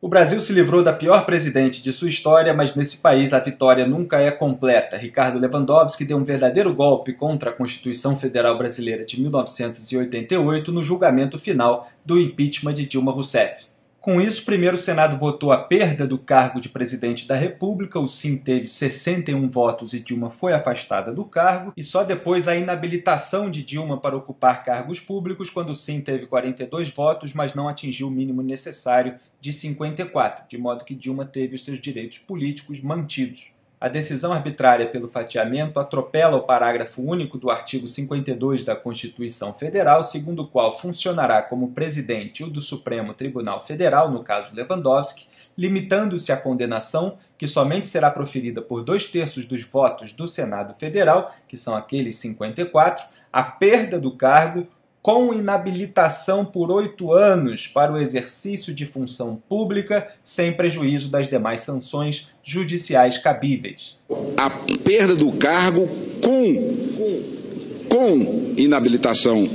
O Brasil se livrou da pior presidente de sua história, mas nesse país a vitória nunca é completa. Ricardo Lewandowski deu um verdadeiro golpe contra a Constituição Federal Brasileira de 1988 no julgamento final do impeachment de Dilma Rousseff. Com isso, primeiro o Senado votou a perda do cargo de presidente da República, o sim teve 61 votos e Dilma foi afastada do cargo, e só depois a inabilitação de Dilma para ocupar cargos públicos, quando o sim teve 42 votos, mas não atingiu o mínimo necessário de 54, de modo que Dilma teve os seus direitos políticos mantidos. A decisão arbitrária pelo fatiamento atropela o parágrafo único do artigo 52 da Constituição Federal, segundo o qual funcionará como presidente o do Supremo Tribunal Federal, no caso Lewandowski, limitando-se a condenação, que somente será proferida por 2/3 dos votos do Senado Federal, que são aqueles 54, a perda do cargo com inabilitação por 8 anos para o exercício de função pública, sem prejuízo das demais sanções judiciais cabíveis. A perda do cargo com inabilitação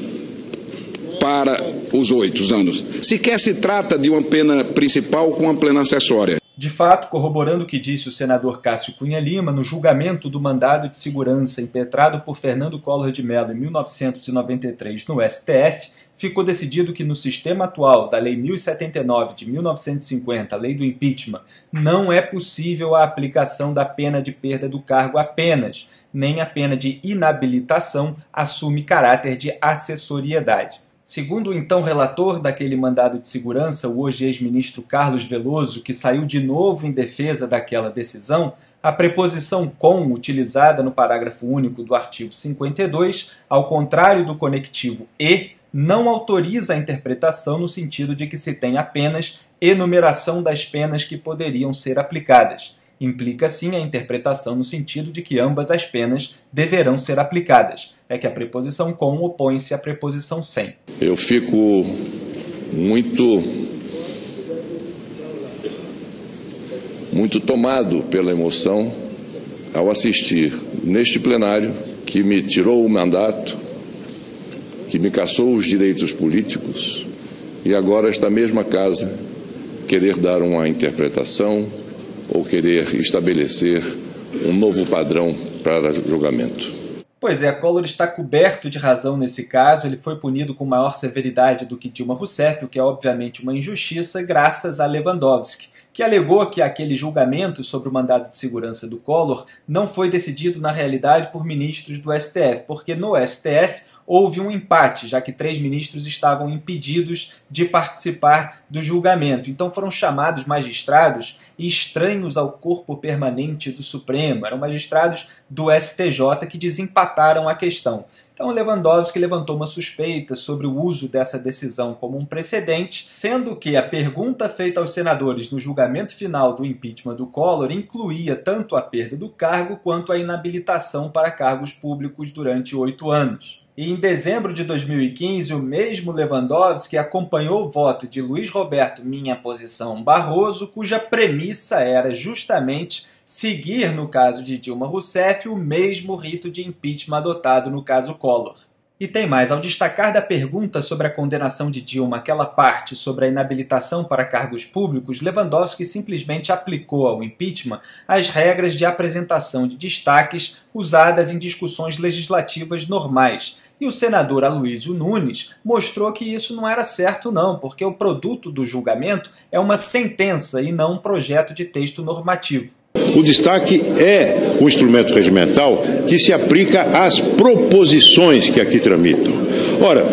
para os 8 anos. Sequer se trata de uma pena principal com uma pena acessória. De fato, corroborando o que disse o senador Cássio Cunha Lima, no julgamento do mandado de segurança impetrado por Fernando Collor de Mello em 1993 no STF, ficou decidido que no sistema atual da Lei 1079 de 1950, a Lei do Impeachment, não é possível a aplicação da pena de perda do cargo apenas, nem a pena de inabilitação assume caráter de acessoriedade. Segundo o então relator daquele mandado de segurança, o hoje ex-ministro Carlos Veloso, que saiu de novo em defesa daquela decisão, a preposição com, utilizada no parágrafo único do artigo 52, ao contrário do conectivo e, não autoriza a interpretação no sentido de que se tem apenas enumeração das penas que poderiam ser aplicadas. Implica, sim, a interpretação no sentido de que ambas as penas deverão ser aplicadas. É que a preposição com opõe-se à preposição sem. Eu fico muito tomado pela emoção ao assistir neste plenário que me tirou o mandato, que me cassou os direitos políticos e agora esta mesma casa querer dar uma interpretação ou querer estabelecer um novo padrão para julgamento. Pois é, Collor está coberto de razão nesse caso, ele foi punido com maior severidade do que Dilma Rousseff, o que é obviamente uma injustiça, graças a Lewandowski, que alegou que aquele julgamento sobre o mandado de segurança do Collor não foi decidido na realidade por ministros do STF, porque no STF houve um empate, já que 3 ministros estavam impedidos de participar do julgamento. Então foram chamados magistrados estranhos ao corpo permanente do Supremo. Eram magistrados do STJ que desempataram a questão. Então Lewandowski levantou uma suspeita sobre o uso dessa decisão como um precedente, sendo que a pergunta feita aos senadores no julgamento final do impeachment do Collor incluía tanto a perda do cargo quanto a inabilitação para cargos públicos durante 8 anos. E em dezembro de 2015, o mesmo Lewandowski acompanhou o voto de Luiz Roberto Minha Posição Barroso, cuja premissa era justamente seguir, no caso de Dilma Rousseff, o mesmo rito de impeachment adotado no caso Collor. E tem mais, ao destacar da pergunta sobre a condenação de Dilma aquela parte sobre a inabilitação para cargos públicos, Lewandowski simplesmente aplicou ao impeachment as regras de apresentação de destaques usadas em discussões legislativas normais. E o senador Aloysio Nunes mostrou que isso não era certo não, porque o produto do julgamento é uma sentença e não um projeto de texto normativo. O destaque é o instrumento regimental que se aplica às proposições que aqui tramitam. Ora,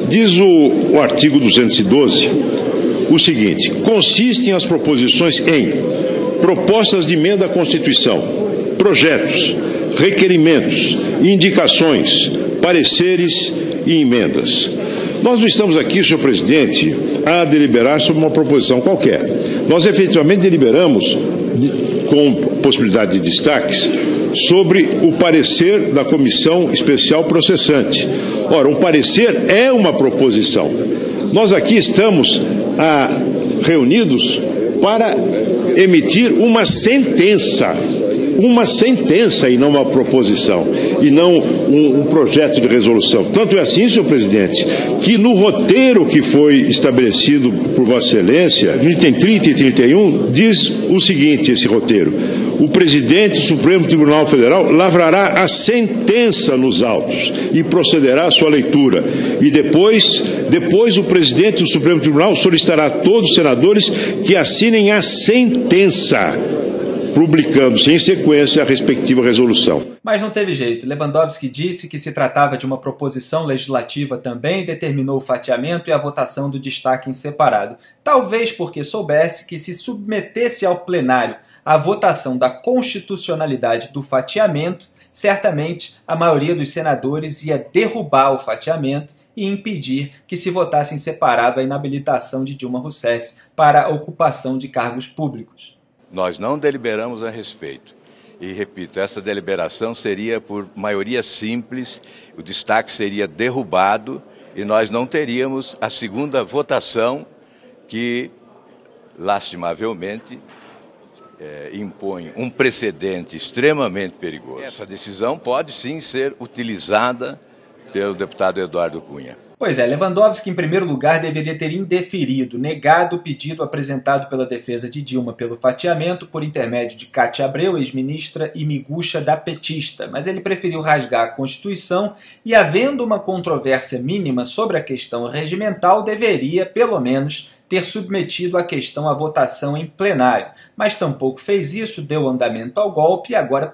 diz o artigo 212 o seguinte: consistem as proposições em propostas de emenda à Constituição, projetos, requerimentos, indicações, pareceres e emendas. Nós não estamos aqui, senhor presidente, a deliberar sobre uma proposição qualquer. Nós efetivamente deliberamos, com possibilidade de destaques, sobre o parecer da Comissão Especial Processante. Ora, um parecer é uma proposição. Nós aqui estamos reunidos para emitir uma sentença. uma sentença e não uma proposição, e não um projeto de resolução. Tanto é assim, senhor presidente, que no roteiro que foi estabelecido por Vossa Excelência, no item 30 e 31, diz o seguinte, esse roteiro: o presidente do Supremo Tribunal Federal lavrará a sentença nos autos e procederá à sua leitura. E depois o presidente do Supremo Tribunal solicitará a todos os senadores que assinem a sentença, publicando-se em sequência a respectiva resolução. Mas não teve jeito. Lewandowski disse que se tratava de uma proposição legislativa também e determinou o fatiamento e a votação do destaque em separado. Talvez porque soubesse que se submetesse ao plenário a votação da constitucionalidade do fatiamento, certamente a maioria dos senadores ia derrubar o fatiamento e impedir que se votasse em separado a inabilitação de Dilma Rousseff para a ocupação de cargos públicos. Nós não deliberamos a respeito. E, repito, essa deliberação seria por maioria simples, o destaque seria derrubado e nós não teríamos a segunda votação que, lastimavelmente, impõe um precedente extremamente perigoso. Essa decisão pode sim ser utilizada pelo deputado Eduardo Cunha. Pois é, Lewandowski, em primeiro lugar, deveria ter indeferido, negado o pedido apresentado pela defesa de Dilma pelo fatiamento por intermédio de Cátia Abreu, ex-ministra e miguxa da petista, mas ele preferiu rasgar a Constituição e, havendo uma controvérsia mínima sobre a questão regimental, deveria, pelo menos, ter submetido a questão à votação em plenário, mas tampouco fez isso, deu andamento ao golpe e agora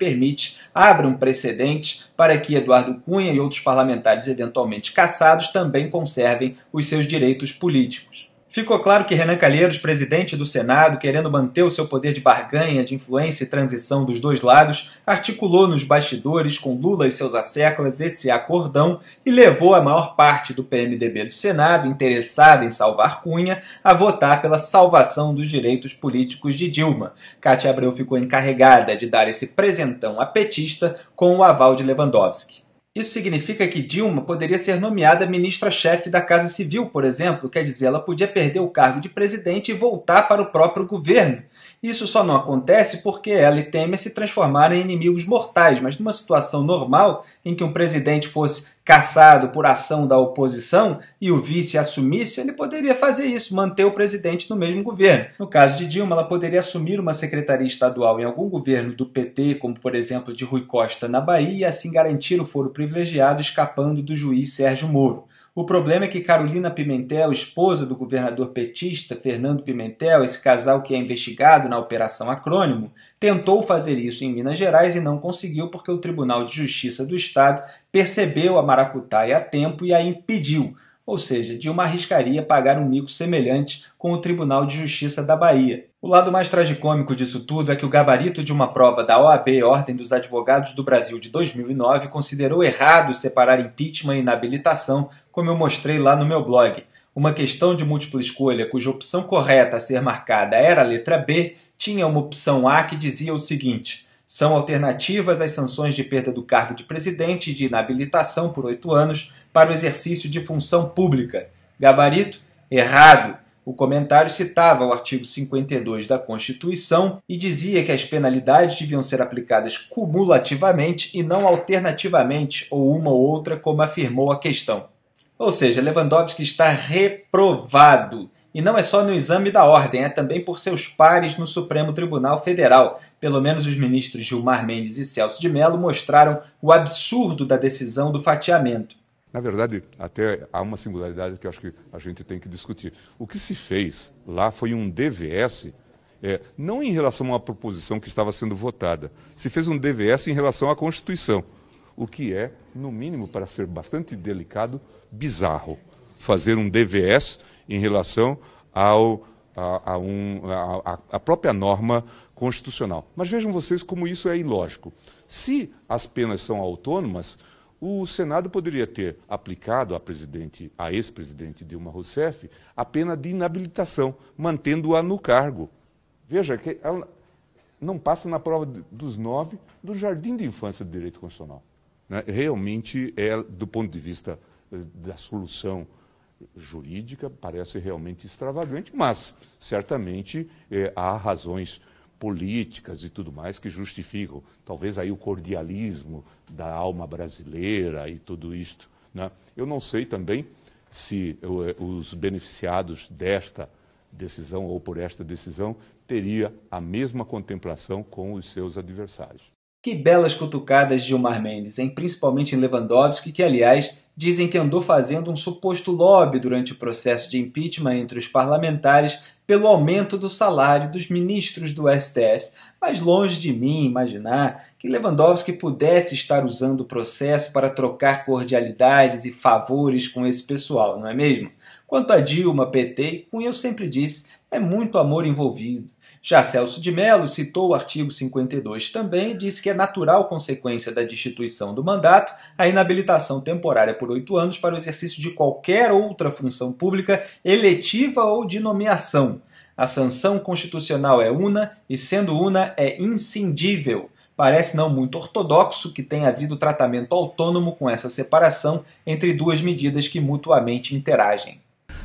abre um precedente para que Eduardo Cunha e outros parlamentares eventualmente cassados também conservem os seus direitos políticos. Ficou claro que Renan Calheiros, presidente do Senado, querendo manter o seu poder de barganha, de influência e transição dos dois lados, articulou nos bastidores com Lula e seus asseclas esse acordão e levou a maior parte do PMDB do Senado, interessada em salvar Cunha, a votar pela salvação dos direitos políticos de Dilma. Cátia Abreu ficou encarregada de dar esse presentão à petista com o aval de Lewandowski. Isso significa que Dilma poderia ser nomeada ministra-chefe da Casa Civil, por exemplo, quer dizer, ela podia perder o cargo de presidente e voltar para o próprio governo. Isso só não acontece porque ela e Temer se transformaram em inimigos mortais, mas numa situação normal, em que um presidente fosse cassado por ação da oposição e o vice assumisse, ele poderia fazer isso, manter o presidente no mesmo governo. No caso de Dilma, ela poderia assumir uma secretaria estadual em algum governo do PT, como por exemplo de Rui Costa na Bahia, e assim garantir o foro privilegiado escapando do juiz Sérgio Moro. O problema é que Carolina Pimentel, esposa do governador petista Fernando Pimentel, esse casal que é investigado na Operação Acrônimo, tentou fazer isso em Minas Gerais e não conseguiu porque o Tribunal de Justiça do Estado percebeu a maracutaia a tempo e a impediu. Ou seja, Dilma arriscaria pagar um mico semelhante com o Tribunal de Justiça da Bahia. O lado mais tragicômico disso tudo é que o gabarito de uma prova da OAB, Ordem dos Advogados do Brasil, de 2009, considerou errado separar impeachment e inabilitação, como eu mostrei lá no meu blog. Uma questão de múltipla escolha, cuja opção correta a ser marcada era a letra B, tinha uma opção A que dizia o seguinte: são alternativas às sanções de perda do cargo de presidente e de inabilitação por 8 anos para o exercício de função pública. Gabarito? Errado. O comentário citava o artigo 52 da Constituição e dizia que as penalidades deviam ser aplicadas cumulativamente e não alternativamente ou uma ou outra, como afirmou a questão. Ou seja, Lewandowski está reprovado. E não é só no exame da ordem, é também por seus pares no Supremo Tribunal Federal. Pelo menos os ministros Gilmar Mendes e Celso de Mello mostraram o absurdo da decisão do fatiamento. Na verdade, até há uma singularidade que eu acho que a gente tem que discutir. O que se fez lá foi um DVS, não em relação a uma proposição que estava sendo votada. Se fez um DVS em relação à Constituição, o que é, no mínimo, para ser bastante delicado, bizarro. Fazer um DVS em relação à própria norma constitucional. Mas vejam vocês como isso é ilógico. Se as penas são autônomas, o Senado poderia ter aplicado a ex-presidente Dilma Rousseff a pena de inabilitação, mantendo-a no cargo. Veja que ela não passa na prova dos 9 do Jardim de Infância do Direito Constitucional. Realmente, do ponto de vista da solução jurídica, parece realmente extravagante, mas certamente há razões políticas e tudo mais que justificam, talvez aí o cordialismo da alma brasileira e tudo isto, né? Eu não sei também se os beneficiados desta decisão ou por esta decisão teria a mesma contemplação com os seus adversários. Que belas cutucadas de Gilmar Mendes, hein? Principalmente em Lewandowski, que, aliás, dizem que andou fazendo um suposto lobby durante o processo de impeachment entre os parlamentares pelo aumento do salário dos ministros do STF. Mas longe de mim imaginar que Lewandowski pudesse estar usando o processo para trocar cordialidades e favores com esse pessoal, não é mesmo? Quanto a Dilma, PT, como eu sempre disse, é muito amor envolvido. Já Celso de Mello citou o artigo 52 também e disse que é natural consequência da destituição do mandato a inabilitação temporária por 8 anos para o exercício de qualquer outra função pública eletiva ou de nomeação. A sanção constitucional é una e, sendo una, é inscindível. Parece não muito ortodoxo que tenha havido tratamento autônomo com essa separação entre duas medidas que mutuamente interagem.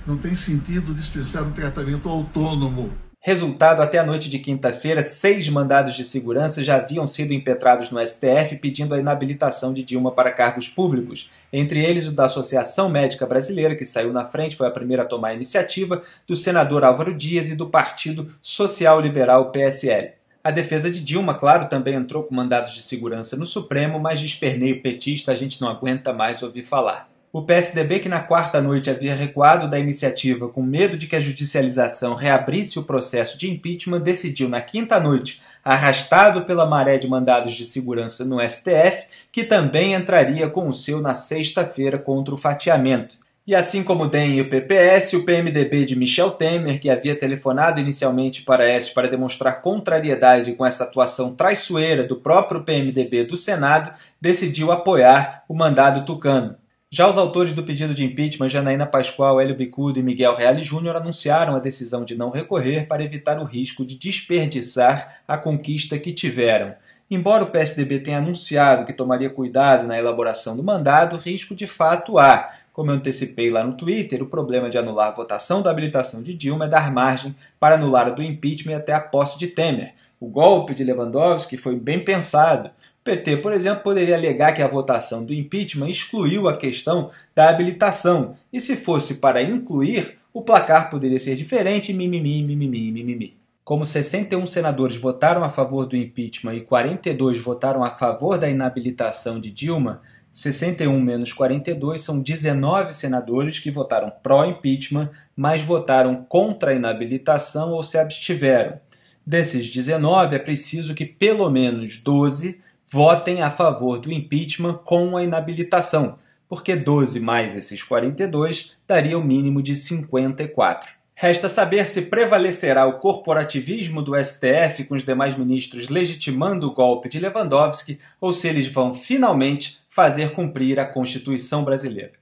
Não tem sentido dispensar um tratamento autônomo. Resultado, até a noite de quinta-feira, 6 mandados de segurança já haviam sido impetrados no STF pedindo a inabilitação de Dilma para cargos públicos. Entre eles o da Associação Médica Brasileira, que saiu na frente, foi a primeira a tomar a iniciativa, do senador Álvaro Dias e do Partido Social Liberal PSL. A defesa de Dilma, claro, também entrou com mandados de segurança no Supremo, mas de esperneio petista a gente não aguenta mais ouvir falar. O PSDB, que na quarta noite havia recuado da iniciativa com medo de que a judicialização reabrisse o processo de impeachment, decidiu na quinta noite, arrastado pela maré de mandados de segurança no STF, que também entraria com o seu na sexta-feira contra o fatiamento. E assim como o DEM e o PPS, o PMDB de Michel Temer, que havia telefonado inicialmente para Aécio para demonstrar contrariedade com essa atuação traiçoeira do próprio PMDB do Senado, decidiu apoiar o mandado tucano. Já os autores do pedido de impeachment, Janaína Pascoal, Hélio Bicudo e Miguel Reale Júnior, anunciaram a decisão de não recorrer para evitar o risco de desperdiçar a conquista que tiveram. Embora o PSDB tenha anunciado que tomaria cuidado na elaboração do mandado, risco de fato há. Como eu antecipei lá no Twitter, o problema de anular a votação da habilitação de Dilma é dar margem para anular a do impeachment até a posse de Temer. O golpe de Lewandowski foi bem pensado. O PT, por exemplo, poderia alegar que a votação do impeachment excluiu a questão da habilitação, e se fosse para incluir, o placar poderia ser diferente, mimimi. Como 61 senadores votaram a favor do impeachment e 42 votaram a favor da inabilitação de Dilma, 61 menos 42 são 19 senadores que votaram pró-impeachment, mas votaram contra a inabilitação ou se abstiveram. Desses 19, é preciso que pelo menos 12 votem a favor do impeachment com a inabilitação, porque 12 mais esses 42 daria o mínimo de 54. Resta saber se prevalecerá o corporativismo do STF com os demais ministros legitimando o golpe de Lewandowski ou se eles vão finalmente fazer cumprir a Constituição brasileira.